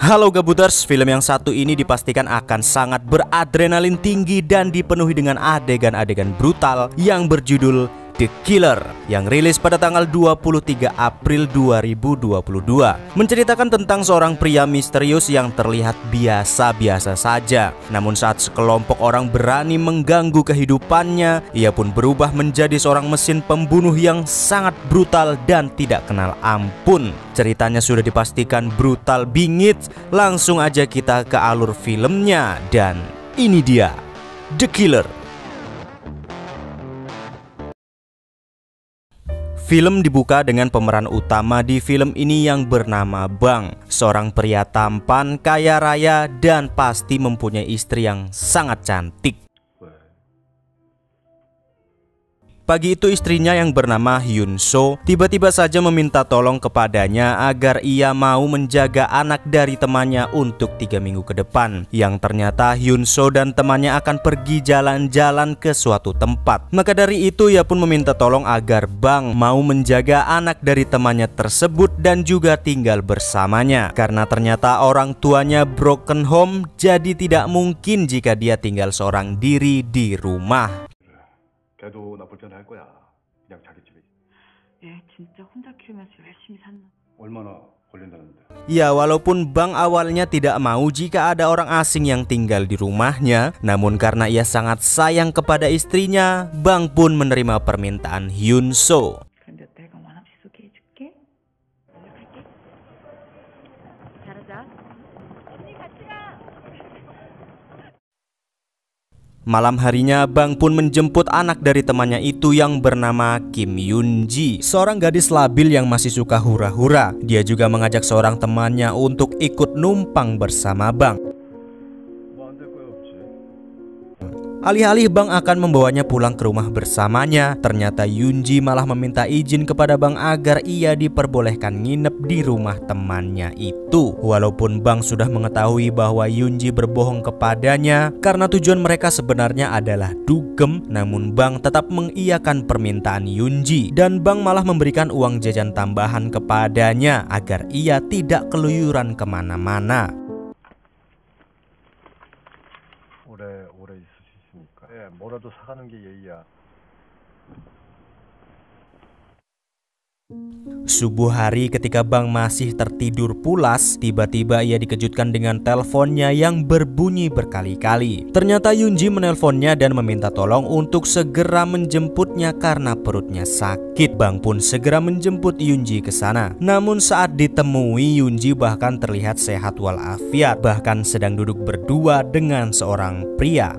Halo Gabuters, film yang satu ini dipastikan akan sangat beradrenalin tinggi dan dipenuhi dengan adegan-adegan brutal yang berjudul The Killer yang rilis pada tanggal 23 April 2022. Menceritakan tentang seorang pria misterius yang terlihat biasa-biasa saja. Namun saat sekelompok orang berani mengganggu kehidupannya, ia pun berubah menjadi seorang mesin pembunuh yang sangat brutal dan tidak kenal ampun. Ceritanya sudah dipastikan brutal bingit. Langsung aja kita ke alur filmnya. Dan ini dia The Killer. Film dibuka dengan pemeran utama di film ini yang bernama Bang, seorang pria tampan, kaya raya, dan pasti mempunyai istri yang sangat cantik. Pagi itu istrinya yang bernama Hyun So tiba-tiba saja meminta tolong kepadanya agar ia mau menjaga anak dari temannya untuk 3 minggu ke depan. Yang ternyata Hyun So dan temannya akan pergi jalan-jalan ke suatu tempat. Maka dari itu ia pun meminta tolong agar Bang mau menjaga anak dari temannya tersebut dan juga tinggal bersamanya. Karena ternyata orang tuanya broken home, jadi tidak mungkin jika dia tinggal seorang diri di rumah. 걔도 나 볼 때는 할 거야. 그냥 자기 집에. 얘 진짜 혼자 키우면서 열심히 샀나? 얼마나 걸린다는데. Ya, walaupun Bang awalnya tidak mau jika ada orang asing yang tinggal di rumahnya, namun karena ia sangat sayang kepada istrinya, Bang pun menerima permintaan Hyun So. 근데 내가 원없이 소개해줄게. 연락할게. 잘하자. 언니 같이 가. Malam harinya Bang pun menjemput anak dari temannya itu yang bernama Kim Yoon Ji, seorang gadis labil yang masih suka hura-hura. Dia juga mengajak seorang temannya untuk ikut numpang bersama Bang. Alih-alih Bang akan membawanya pulang ke rumah bersamanya, ternyata Yoon Ji malah meminta izin kepada Bang agar ia diperbolehkan nginep di rumah temannya itu. Walaupun Bang sudah mengetahui bahwa Yoon Ji berbohong kepadanya karena tujuan mereka sebenarnya adalah dugem, namun Bang tetap mengiyakan permintaan Yoon Ji dan Bang malah memberikan uang jajan tambahan kepadanya agar ia tidak keluyuran kemana-mana. 오래 있을 수 있으니까. 예, 뭐라도 사가는 게 예의야. Subuh hari ketika Bang masih tertidur pulas, tiba-tiba ia dikejutkan dengan teleponnya yang berbunyi berkali-kali. Ternyata Yoon Ji menelponnya dan meminta tolong untuk segera menjemputnya karena perutnya sakit. Bang pun segera menjemput Yoon Ji ke sana. Namun saat ditemui, Yoon Ji bahkan terlihat sehat walafiat, bahkan sedang duduk berdua dengan seorang pria.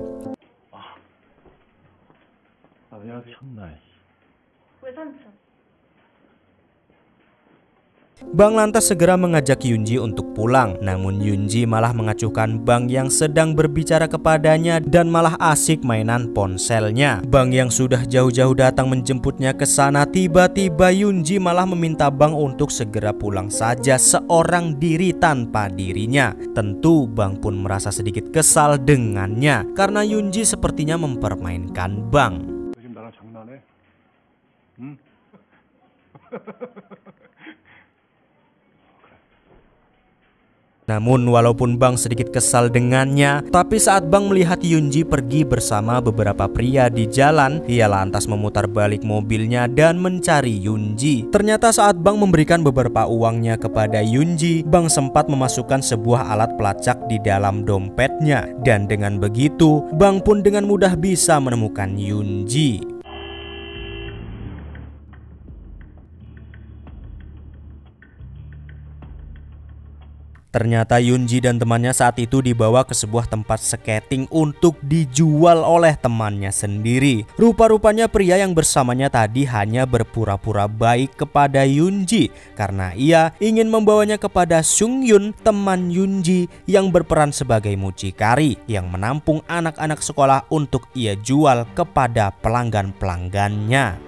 Bang lantas segera mengajak Yoon Ji untuk pulang, namun Yoon Ji malah mengacuhkan Bang yang sedang berbicara kepadanya dan malah asik mainan ponselnya. Bang yang sudah jauh-jauh datang menjemputnya ke sana, tiba-tiba Yoon Ji malah meminta Bang untuk segera pulang saja seorang diri tanpa dirinya. Tentu Bang pun merasa sedikit kesal dengannya karena Yoon Ji sepertinya mempermainkan Bang. 요즘 나랑 장난해? 응? Namun walaupun Bang sedikit kesal dengannya, tapi saat Bang melihat Yoon Ji pergi bersama beberapa pria di jalan, ia lantas memutar balik mobilnya dan mencari Yoon Ji. Ternyata saat Bang memberikan beberapa uangnya kepada Yoon Ji, Bang sempat memasukkan sebuah alat pelacak di dalam dompetnya. Dan dengan begitu, Bang pun dengan mudah bisa menemukan Yoon Ji. Ternyata Yoon Ji dan temannya saat itu dibawa ke sebuah tempat skating untuk dijual oleh temannya sendiri. Rupa-rupanya pria yang bersamanya tadi hanya berpura-pura baik kepada Yoon Ji karena ia ingin membawanya kepada Sung Yun, teman Yoon Ji yang berperan sebagai mucikari yang menampung anak-anak sekolah untuk ia jual kepada pelanggan-pelanggannya.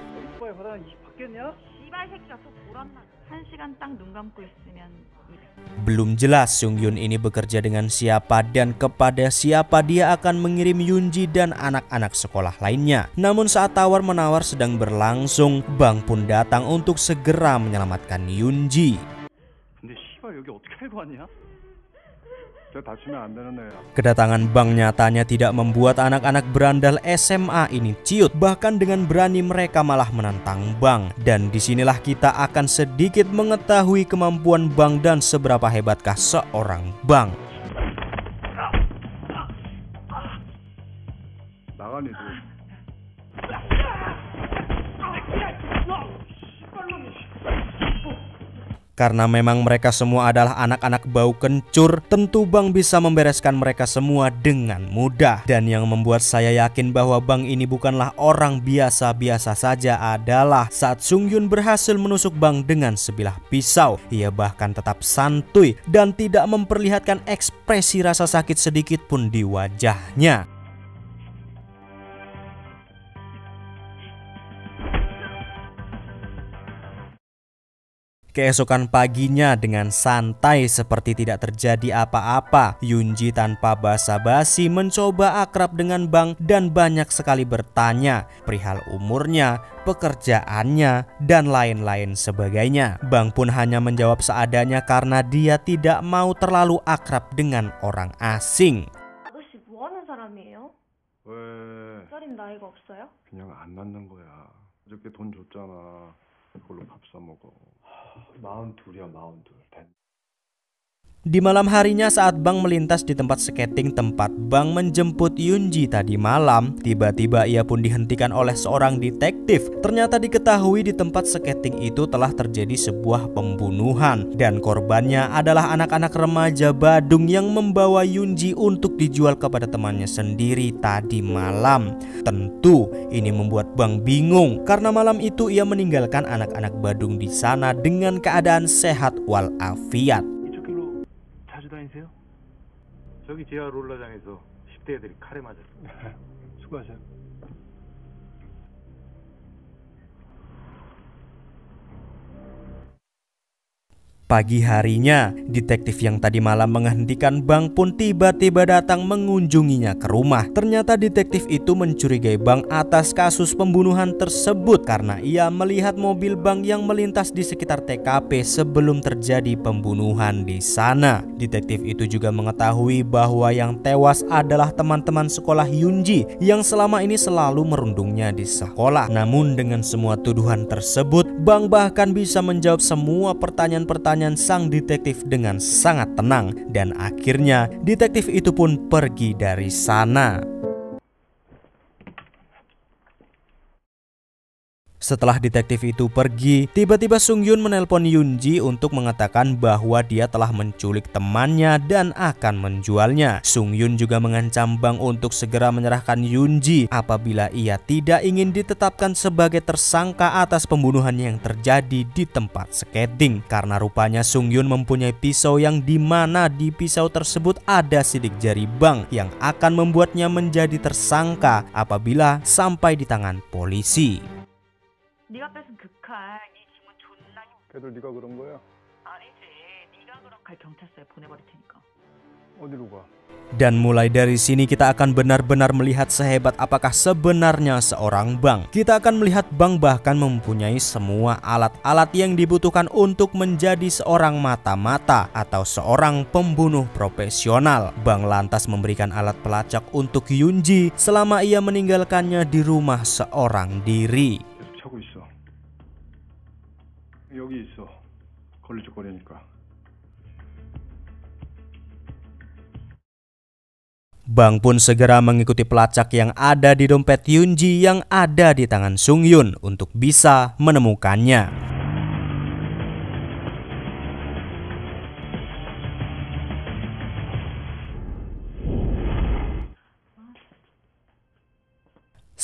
Belum jelas Sung Yun ini bekerja dengan siapa dan kepada siapa dia akan mengirim Yoon Ji dan anak-anak sekolah lainnya. Namun saat tawar-menawar sedang berlangsung, Bang pun datang untuk segera menyelamatkan Yoon Ji. 근데 씨발 여기 어떻게 알고 왔냐? 쟤 다치면 안 되는 애야. Kedatangan Bang nyatanya tidak membuat anak-anak berandal SMA ini ciut. Bahkan dengan berani mereka malah menantang Bang. Dan disinilah kita akan sedikit mengetahui kemampuan Bang dan seberapa hebatkah seorang Bang. 나가니 너. Karena memang mereka semua adalah anak-anak bau kencur, tentu Bang bisa membereskan mereka semua dengan mudah. Dan yang membuat saya yakin bahwa Bang ini bukanlah orang biasa-biasa saja adalah saat Sungyun berhasil menusuk Bang dengan sebilah pisau. Ia bahkan tetap santuy dan tidak memperlihatkan ekspresi rasa sakit sedikit pun di wajahnya. Keesokan paginya dengan santai seperti tidak terjadi apa-apa, Yunji tanpa basa-basi mencoba akrab dengan Bang dan banyak sekali bertanya perihal umurnya, pekerjaannya, dan lain-lain sebagainya. Bang pun hanya menjawab seadanya karena dia tidak mau terlalu akrab dengan orang asing. 아저씨 뭐 하는 사람이에요? 왜? 딸인 나이가 없어요? 그냥 안 낳는 거야. 어저께 돈 줬잖아. 그걸로 밥 사 먹어. 42이야, 42. Di malam harinya saat Bang melintas di tempat skating tempat Bang menjemput Yunji tadi malam, tiba-tiba ia pun dihentikan oleh seorang detektif. Ternyata diketahui di tempat skating itu telah terjadi sebuah pembunuhan dan korbannya adalah anak-anak remaja Badung yang membawa Yunji untuk dijual kepada temannya sendiri tadi malam. Tentu ini membuat Bang bingung karena malam itu ia meninggalkan anak-anak Badung di sana dengan keadaan sehat walafiat. 자주 다니세요? 저기 지하 롤러장에서 10대 애들이 칼에 맞았어요. 수고하세요. Pagi harinya, detektif yang tadi malam menghentikan Bang pun tiba-tiba datang mengunjunginya ke rumah. Ternyata detektif itu mencurigai Bang atas kasus pembunuhan tersebut karena ia melihat mobil Bang yang melintas di sekitar TKP sebelum terjadi pembunuhan di sana. Detektif itu juga mengetahui bahwa yang tewas adalah teman-teman sekolah Yunji yang selama ini selalu merundungnya di sekolah. Namun dengan semua tuduhan tersebut, Bang bahkan bisa menjawab semua pertanyaan-pertanyaan sang detektif dengan sangat tenang dan akhirnya detektif itu pun pergi dari sana. Setelah detektif itu pergi, tiba-tiba Sungyun menelpon Yunji untuk mengatakan bahwa dia telah menculik temannya dan akan menjualnya. Sungyun juga mengancam Bang untuk segera menyerahkan Yunji apabila ia tidak ingin ditetapkan sebagai tersangka atas pembunuhan yang terjadi di tempat skating. Karena rupanya Sungyun mempunyai pisau yang dimana di pisau tersebut ada sidik jari Bang yang akan membuatnya menjadi tersangka apabila sampai di tangan polisi. 네가 뺏은 그 칼, 네 짐은 존나 걔들 네가 그런 거야? 아니지. 네가 그런 칼 경찰서에 보내버릴 테니까. 어디로 가? Dan mulai dari sini kita akan benar-benar melihat sehebat apakah sebenarnya seorang Bang. Kita akan melihat Bang bahkan mempunyai semua alat-alat yang dibutuhkan untuk menjadi seorang mata-mata atau seorang pembunuh profesional. Bang lantas memberikan alat pelacak untuk Yunji selama ia meninggalkannya di rumah seorang diri. 차고 있어. 여기 있어. 걸리적거리니까. Bang pun segera mengikuti pelacak yang ada di dompet Yunji yang ada di tangan Sungyun untuk bisa menemukannya.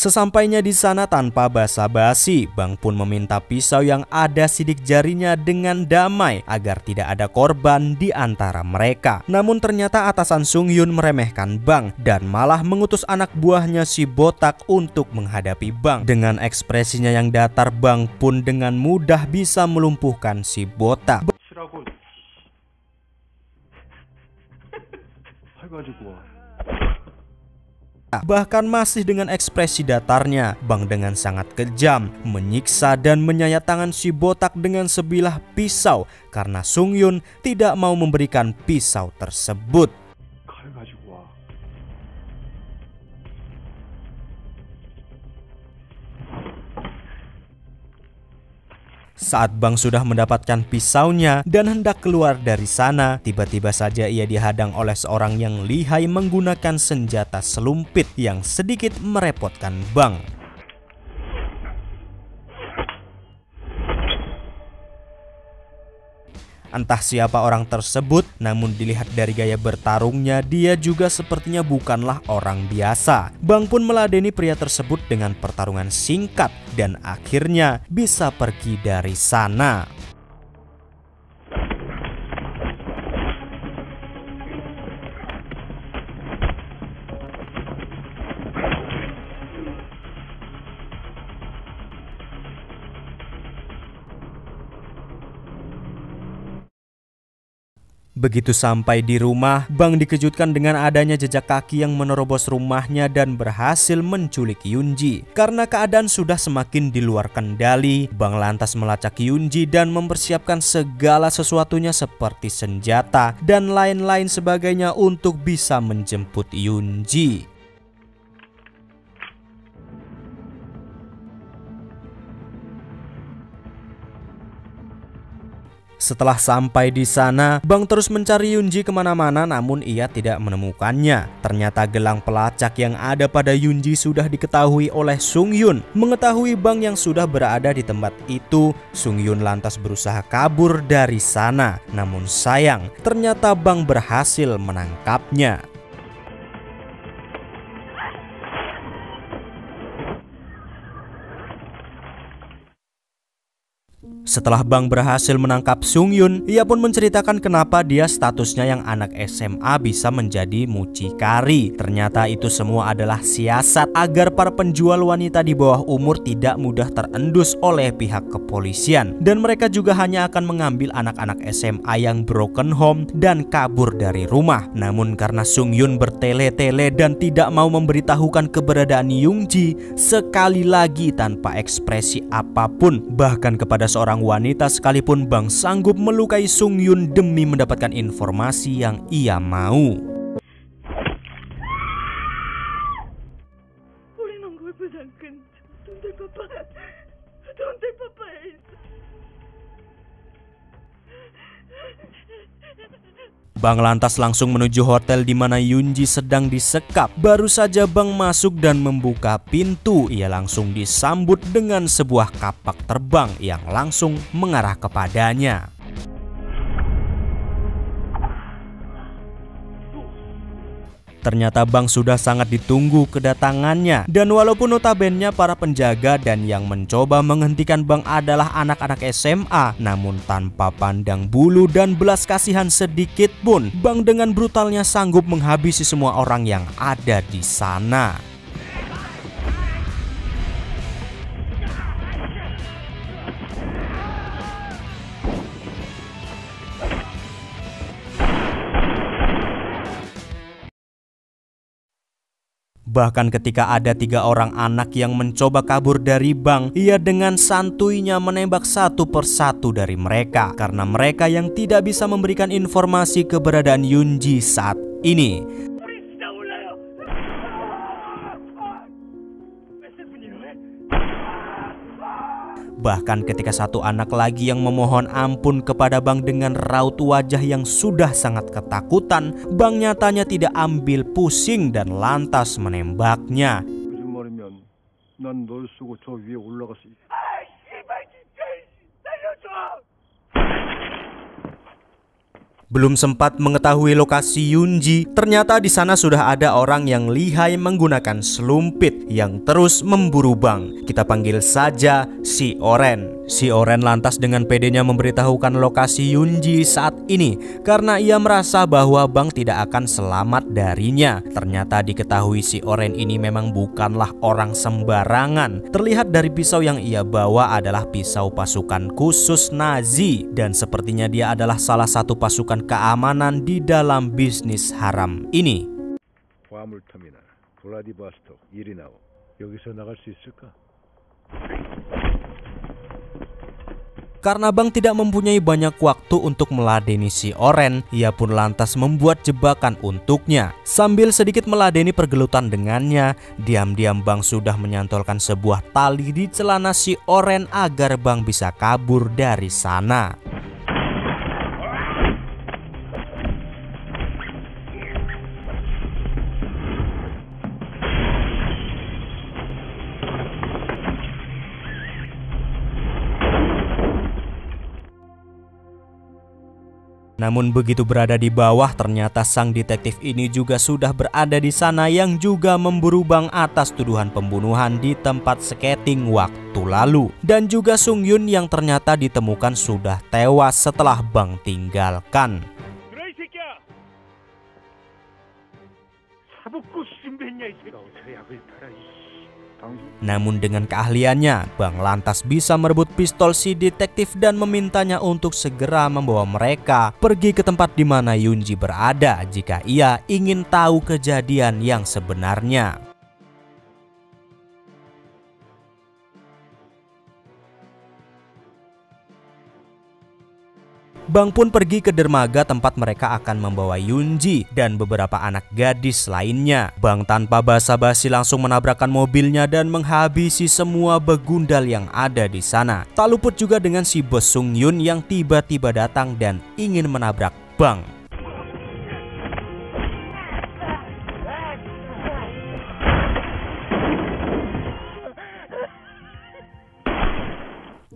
Sesampainya di sana tanpa basa-basi, Bang pun meminta pisau yang ada sidik jarinya dengan damai agar tidak ada korban di antara mereka. Namun ternyata atasan Sungyun meremehkan Bang dan malah mengutus anak buahnya si botak untuk menghadapi Bang. Dengan ekspresinya yang datar, Bang pun dengan mudah bisa melumpuhkan si botak. Bahkan masih dengan ekspresi datarnya, Bang dengan sangat kejam menyiksa dan menyayat tangan si botak dengan sebilah pisau karena Sungyun tidak mau memberikan pisau tersebut. Saat Bang sudah mendapatkan pisaunya dan hendak keluar dari sana, tiba-tiba saja ia dihadang oleh seorang yang lihai menggunakan senjata selumpit yang sedikit merepotkan Bang. Entah siapa orang tersebut, namun dilihat dari gaya bertarungnya, dia juga sepertinya bukanlah orang biasa. Bang pun meladeni pria tersebut dengan pertarungan singkat dan akhirnya bisa pergi dari sana. Begitu sampai di rumah, Bang dikejutkan dengan adanya jejak kaki yang menerobos rumahnya dan berhasil menculik Yunji. Karena keadaan sudah semakin di luar kendali, Bang lantas melacak Yunji dan mempersiapkan segala sesuatunya seperti senjata dan lain-lain sebagainya untuk bisa menjemput Yunji. Setelah sampai di sana, Bang terus mencari Yunji kemana-mana namun ia tidak menemukannya. Ternyata gelang pelacak yang ada pada Yunji sudah diketahui oleh Sung Yun. Mengetahui Bang yang sudah berada di tempat itu, Sung Yun lantas berusaha kabur dari sana. Namun sayang, ternyata Bang berhasil menangkapnya. Setelah Bang berhasil menangkap Sung Yun, ia pun menceritakan kenapa dia statusnya yang anak SMA bisa menjadi mucikari. Ternyata itu semua adalah siasat agar para penjual wanita di bawah umur tidak mudah terendus oleh pihak kepolisian. Dan mereka juga hanya akan mengambil anak-anak SMA yang broken home dan kabur dari rumah. Namun karena Sung Yun bertele-tele dan tidak mau memberitahukan keberadaan Yunji, sekali lagi tanpa ekspresi apapun, bahkan kepada seorang wanita sekalipun, Bang sanggup melukai Sung Yun demi mendapatkan informasi yang ia mau. Bang lantas langsung menuju hotel di mana Yunji sedang disekap. Baru saja Bang masuk dan membuka pintu, ia langsung disambut dengan sebuah kapak terbang yang langsung mengarah kepadanya. Ternyata Bang sudah sangat ditunggu kedatangannya. Dan walaupun notabene para penjaga dan yang mencoba menghentikan Bang adalah anak-anak SMA, namun tanpa pandang bulu dan belas kasihan sedikit pun, Bang dengan brutalnya sanggup menghabisi semua orang yang ada di sana. Bahkan ketika ada 3 orang anak yang mencoba kabur dari Bang, ia dengan santuinya menembak satu persatu dari mereka karena mereka yang tidak bisa memberikan informasi keberadaan Yunji saat ini. Bahkan ketika satu anak lagi yang memohon ampun kepada Bang dengan raut wajah yang sudah sangat ketakutan, Bang nyatanya tidak ambil pusing dan lantas menembaknya. 거짓말이면 난 널 쓰고 저 위에 올라가서 Belum sempat mengetahui lokasi Yunji, ternyata di sana sudah ada orang yang lihai menggunakan selumpit yang terus memburu Bang. Kita panggil saja si Oren. Si Oren lantas dengan pedenya memberitahukan lokasi Yunji saat ini karena ia merasa bahwa Bang tidak akan selamat darinya. Ternyata diketahui si Oren ini memang bukanlah orang sembarangan. Terlihat dari pisau yang ia bawa adalah pisau pasukan khusus Nazi dan sepertinya dia adalah salah satu pasukan keamanan di dalam bisnis haram ini. 화물터미널 블라디보스톡 이리나오 여기서 나갈 수 있을까? Karena Bang tidak mempunyai banyak waktu untuk meladeni si Oren, ia pun lantas membuat jebakan untuknya. Sambil sedikit meladeni pergelutan dengannya, diam-diam Bang sudah menyantolkan sebuah tali di celana si Oren agar Bang bisa kabur dari sana. Namun begitu berada di bawah, ternyata sang detektif ini juga sudah berada di sana yang juga memburu Bang atas tuduhan pembunuhan di tempat skating waktu lalu. Dan juga Sung Yun yang ternyata ditemukan sudah tewas setelah Bang tinggalkan. Namun dengan keahliannya, Bang lantas bisa merebut pistol si detektif dan memintanya untuk segera membawa mereka pergi ke tempat di mana Yunji berada jika ia ingin tahu kejadian yang sebenarnya. Bang pun pergi ke dermaga tempat mereka akan membawa Yunji dan beberapa anak gadis lainnya. Bang tanpa basa-basi langsung menabrakkan mobilnya dan menghabisi semua begundal yang ada di sana. Tak luput juga dengan si bos Sung Yun yang tiba-tiba datang dan ingin menabrak Bang.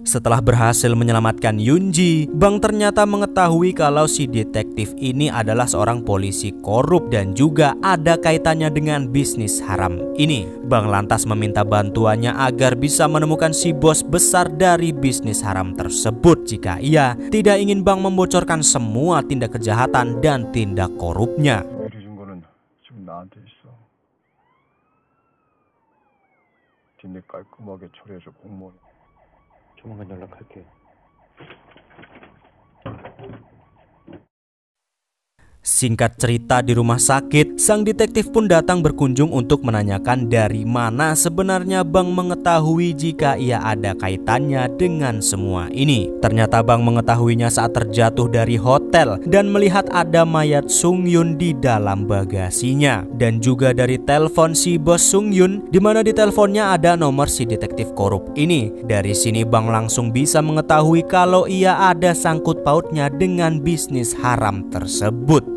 Setelah berhasil menyelamatkan Yunji, Bang ternyata mengetahui kalau si detektif ini adalah seorang polisi korup dan juga ada kaitannya dengan bisnis haram ini. Bang lantas meminta bantuannya agar bisa menemukan si bos besar dari bisnis haram tersebut jika ia tidak ingin Bang membocorkan semua tindak kejahatan dan tindak korupnya. 조만간 연락할게. Singkat cerita, di rumah sakit, sang detektif pun datang berkunjung untuk menanyakan dari mana sebenarnya Bang mengetahui jika ia ada kaitannya dengan semua ini. Ternyata Bang mengetahuinya saat terjatuh dari hotel dan melihat ada mayat Sung Yun di dalam bagasinya. Dan juga dari telepon si bos Sung Yun, di mana di teleponnya ada nomor si detektif korup ini. Dari sini Bang langsung bisa mengetahui kalau ia ada sangkut pautnya dengan bisnis haram tersebut.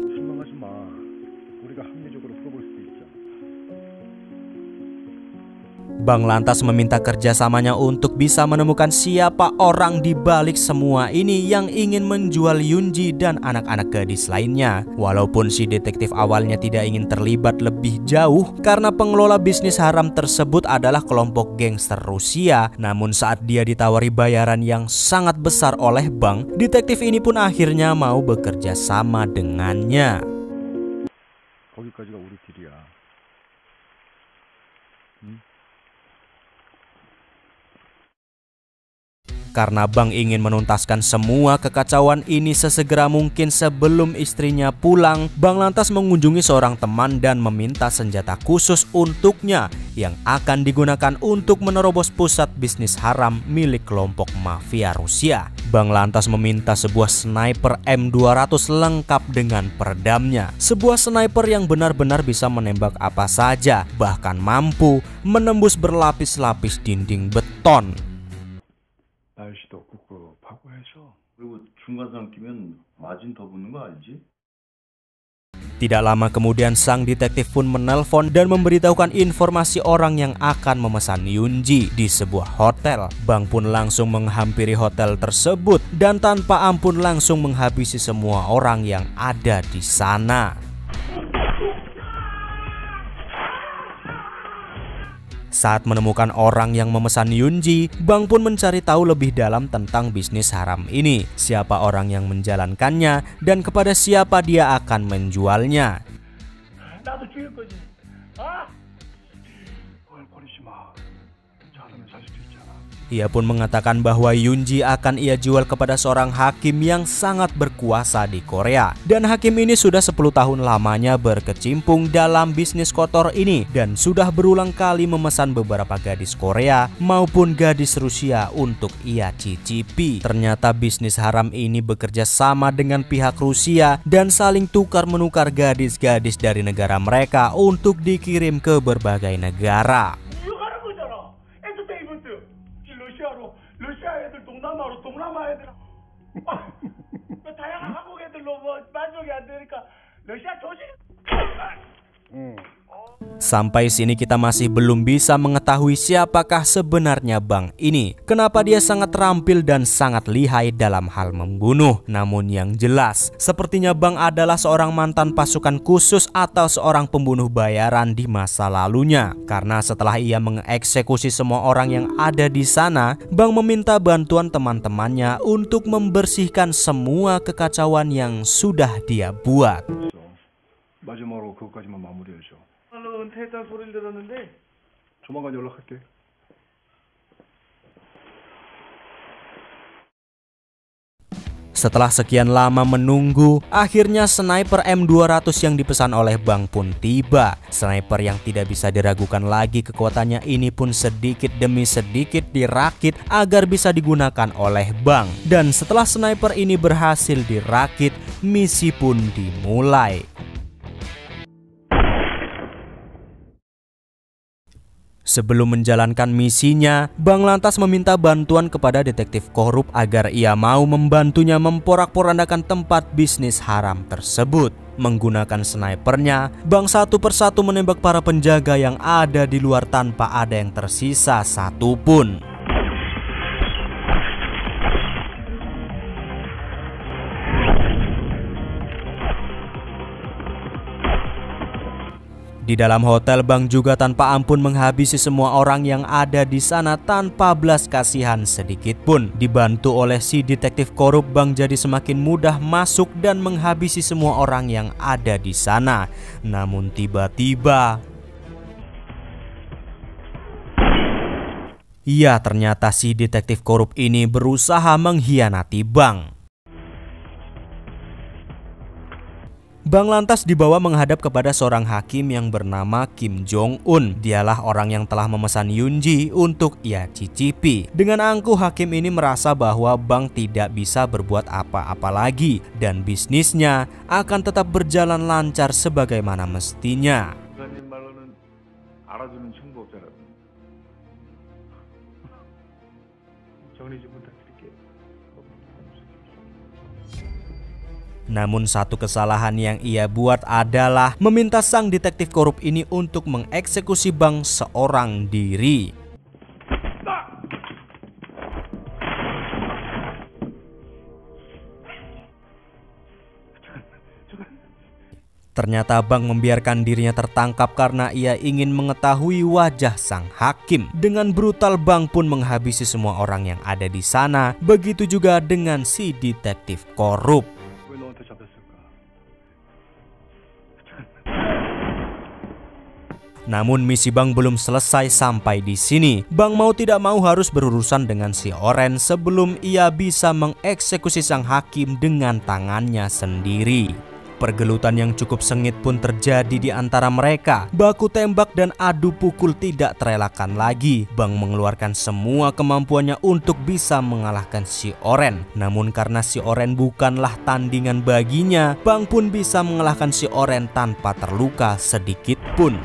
Bang lantas meminta kerjasamanya untuk bisa menemukan siapa orang di balik semua ini yang ingin menjual Yunji dan anak-anak gadis lainnya. Walaupun si detektif awalnya tidak ingin terlibat lebih jauh karena pengelola bisnis haram tersebut adalah kelompok gangster Rusia, namun saat dia ditawari bayaran yang sangat besar oleh Bang, detektif ini pun akhirnya mau bekerja sama dengannya. 거기까지가 우리 딜이야. Karena Bang ingin menuntaskan semua kekacauan ini sesegera mungkin sebelum istrinya pulang, Bang lantas mengunjungi seorang teman dan meminta senjata khusus untuknya yang akan digunakan untuk menerobos pusat bisnis haram milik kelompok mafia Rusia. Bang lantas meminta sebuah sniper M200 lengkap dengan peredamnya. Sebuah sniper yang benar-benar bisa menembak apa saja, bahkan mampu menembus berlapis-lapis dinding beton. 날씨도 꿉꿉하고 해서. 그리고 중간상 끼면 마진 더 붙는 거 알지? Tidak lama kemudian sang detektif pun menelpon dan memberitahukan informasi orang yang akan memesan Yunji di sebuah hotel. Bang pun langsung menghampiri hotel tersebut dan tanpa ampun langsung menghabisi semua orang yang ada di sana. Saat menemukan orang yang memesan Yunji, Bang pun mencari tahu lebih dalam tentang bisnis haram ini, siapa orang yang menjalankannya, dan kepada siapa dia akan menjualnya. 나도 죽일 거지. 아? 뭘 버리지 마. 잘하면 살 수도 있잖아. Ia pun mengatakan bahwa Yoonji akan ia jual kepada seorang hakim yang sangat berkuasa di Korea. Dan hakim ini sudah 10 tahun lamanya berkecimpung dalam bisnis kotor ini dan sudah berulang kali memesan beberapa gadis Korea maupun gadis Rusia untuk ia cicipi. Ternyata bisnis haram ini bekerja sama dengan pihak Rusia dan saling tukar-menukar gadis-gadis dari negara mereka untuk dikirim ke berbagai negara. 러시아 애들 동남아 애들 다양한 한국 애들로 만족이 안 되니까 러시아 조직. Sampai sini kita masih belum bisa mengetahui siapakah sebenarnya Bang ini. Kenapa dia sangat terampil dan sangat lihai dalam hal membunuh. Namun yang jelas, sepertinya Bang adalah seorang mantan pasukan khusus atau seorang pembunuh bayaran di masa lalunya. Karena setelah ia mengeksekusi semua orang yang ada di sana, Bang meminta bantuan teman-temannya untuk membersihkan semua kekacauan yang sudah dia buat. 마지막으로 그것까지만 마무리해줘. 나는 은퇴했다는 소리를 들었는데 조만간 연락할게. Setelah sekian lama menunggu, akhirnya sniper M200 yang dipesan oleh Bang pun tiba. Sniper yang tidak bisa diragukan lagi kekuatannya ini pun sedikit demi sedikit dirakit agar bisa digunakan oleh Bang. Dan setelah sniper ini berhasil dirakit, misi pun dimulai. Sebelum menjalankan misinya, Bang lantas meminta bantuan kepada detektif korup agar ia mau membantunya memporak-porandakan tempat bisnis haram tersebut. Menggunakan snipernya, Bang satu persatu menembak para penjaga yang ada di luar tanpa ada yang tersisa satupun. Di dalam hotel, Bang juga tanpa ampun menghabisi semua orang yang ada di sana tanpa belas kasihan sedikit pun. Dibantu oleh si detektif korup, Bang jadi semakin mudah masuk dan menghabisi semua orang yang ada di sana. Namun tiba-tiba, ya ternyata si detektif korup ini berusaha mengkhianati Bang. Bang lantas dibawa menghadap kepada seorang hakim yang bernama Kim Jong-un. Dialah orang yang telah memesan Yoonji untuk ia cicipi. Dengan angkuh, hakim ini merasa bahwa Bang tidak bisa berbuat apa-apa lagi dan bisnisnya akan tetap berjalan lancar sebagaimana mestinya. 부사님 말로는 알아주는 친구 없잖아. 정리 좀 부탁드릴게요. Namun satu kesalahan yang ia buat adalah meminta sang detektif korup ini untuk mengeksekusi Bang seorang diri. Ternyata Bang membiarkan dirinya tertangkap karena ia ingin mengetahui wajah sang hakim. Dengan brutal Bang pun menghabisi semua orang yang ada di sana. Begitu juga dengan si detektif korup. 왜 너한테 잡혔을까? Namun misi Bang belum selesai sampai di sini. Bang mau tidak mau harus berurusan dengan si Oren sebelum ia bisa mengeksekusi sang hakim dengan tangannya sendiri. Pergelutan yang cukup sengit pun terjadi di antara mereka. Baku tembak dan adu pukul tidak terelakkan lagi. Bang mengeluarkan semua kemampuannya untuk bisa mengalahkan si Oren. Namun karena si Oren bukanlah tandingan baginya, Bang pun bisa mengalahkan si Oren tanpa terluka sedikit pun.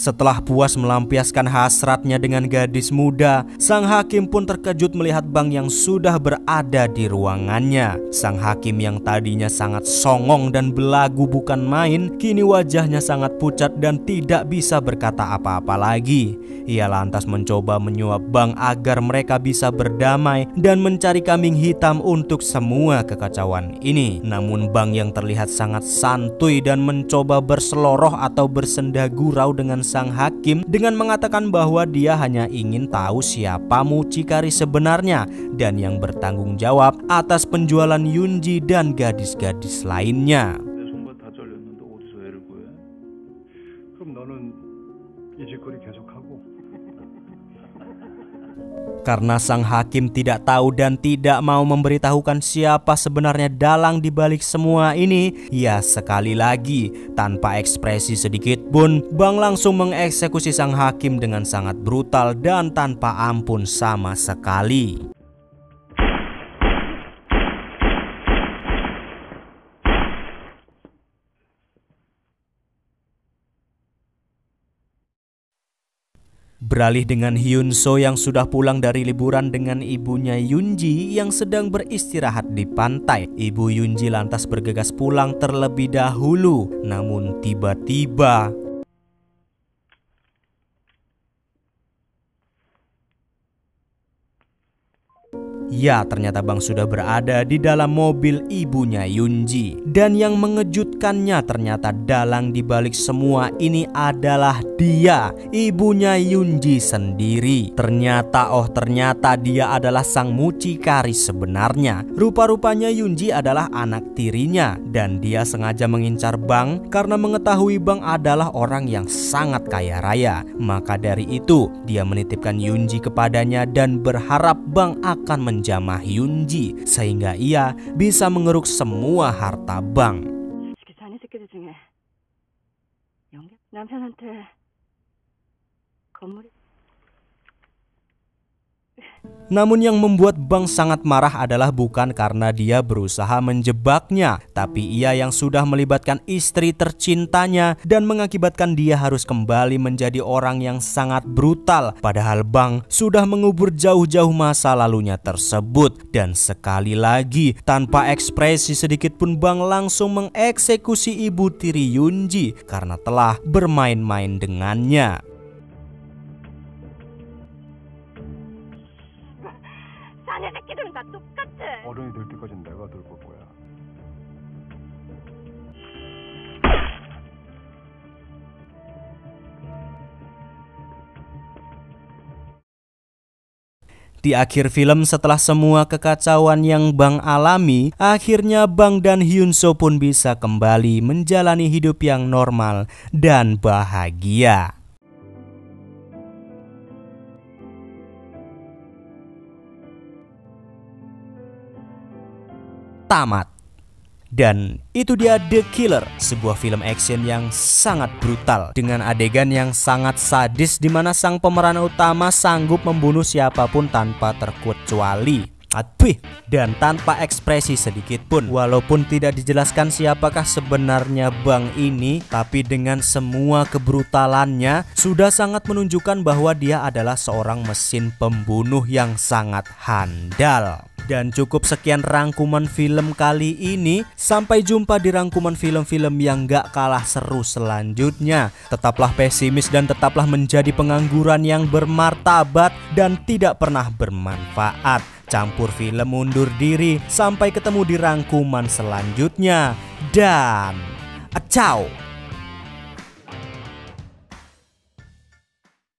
Setelah puas melampiaskan hasratnya dengan gadis muda, sang hakim pun terkejut melihat Bang yang sudah berada di ruangannya. Sang hakim yang tadinya sangat songong dan belagu bukan main, kini wajahnya sangat pucat dan tidak bisa berkata apa-apa lagi. Ia lantas mencoba menyuap Bang agar mereka bisa berdamai dan mencari kambing hitam untuk semua kekacauan ini. Namun Bang yang terlihat sangat santuy dan mencoba berseloroh atau bersenda gurau dengan sang hakim dengan mengatakan bahwa dia hanya ingin tahu siapa mucikari sebenarnya dan yang bertanggung jawab atas penjualan Yunji dan gadis-gadis lainnya. 내 손발 다 잘렸는데 어디서 애를 구해? 그럼 너는 이 짓거리 계속하고. Karena sang hakim tidak tahu dan tidak mau memberitahukan siapa sebenarnya dalang di balik semua ini, ya sekali lagi tanpa ekspresi sedikit pun Bang langsung mengeksekusi sang hakim dengan sangat brutal dan tanpa ampun sama sekali. Beralih dengan Hyun So yang sudah pulang dari liburan dengan ibunya Yunji yang sedang beristirahat di pantai. Ibu Yunji lantas bergegas pulang terlebih dahulu. Namun tiba-tiba ya, ternyata Bang sudah berada di dalam mobil ibunya Yunji. Dan yang mengejutkannya ternyata dalang di balik semua ini adalah dia, ibunya Yunji sendiri. Ternyata dia adalah sang mucikari sebenarnya. Rupa-rupanya Yunji adalah anak tirinya dan dia sengaja mengincar Bang karena mengetahui Bang adalah orang yang sangat kaya raya. Maka dari itu dia menitipkan Yunji kepadanya dan berharap Bang akan menjamah Yunji sehingga ia bisa mengeruk semua harta Bang. 자네 새끼들 중에 남편한테 건물이 Namun yang membuat Bang sangat marah adalah bukan karena dia berusaha menjebaknya, tapi ia yang sudah melibatkan istri tercintanya dan mengakibatkan dia harus kembali menjadi orang yang sangat brutal. Padahal Bang sudah mengubur jauh-jauh masa lalunya tersebut. Dan sekali lagi tanpa ekspresi sedikit pun Bang langsung mengeksekusi ibu tiri Yunji karena telah bermain-main dengannya. 자네 새끼들은 다 똑같아. 어른이 될 때까지는 내가 돌볼 거야. Di akhir film setelah semua kekacauan yang Bang alami, akhirnya Bang dan Hyun So pun bisa kembali menjalani hidup yang normal dan bahagia. Tamat. Dan itu dia The Killer, sebuah film action yang sangat brutal dengan adegan yang sangat sadis di mana sang pemeran utama sanggup membunuh siapapun tanpa terkecuali dan tanpa ekspresi sedikit pun. Walaupun tidak dijelaskan siapakah sebenarnya Bang ini, tapi dengan semua kebrutalannya sudah sangat menunjukkan bahwa dia adalah seorang mesin pembunuh yang sangat handal. Dan cukup sekian rangkuman film kali ini. Sampai jumpa di rangkuman film-film yang gak kalah seru selanjutnya. Tetaplah pesimis dan tetaplah menjadi pengangguran yang bermartabat dan tidak pernah bermanfaat. Campur film undur diri. Sampai ketemu di rangkuman selanjutnya. Dan ciao.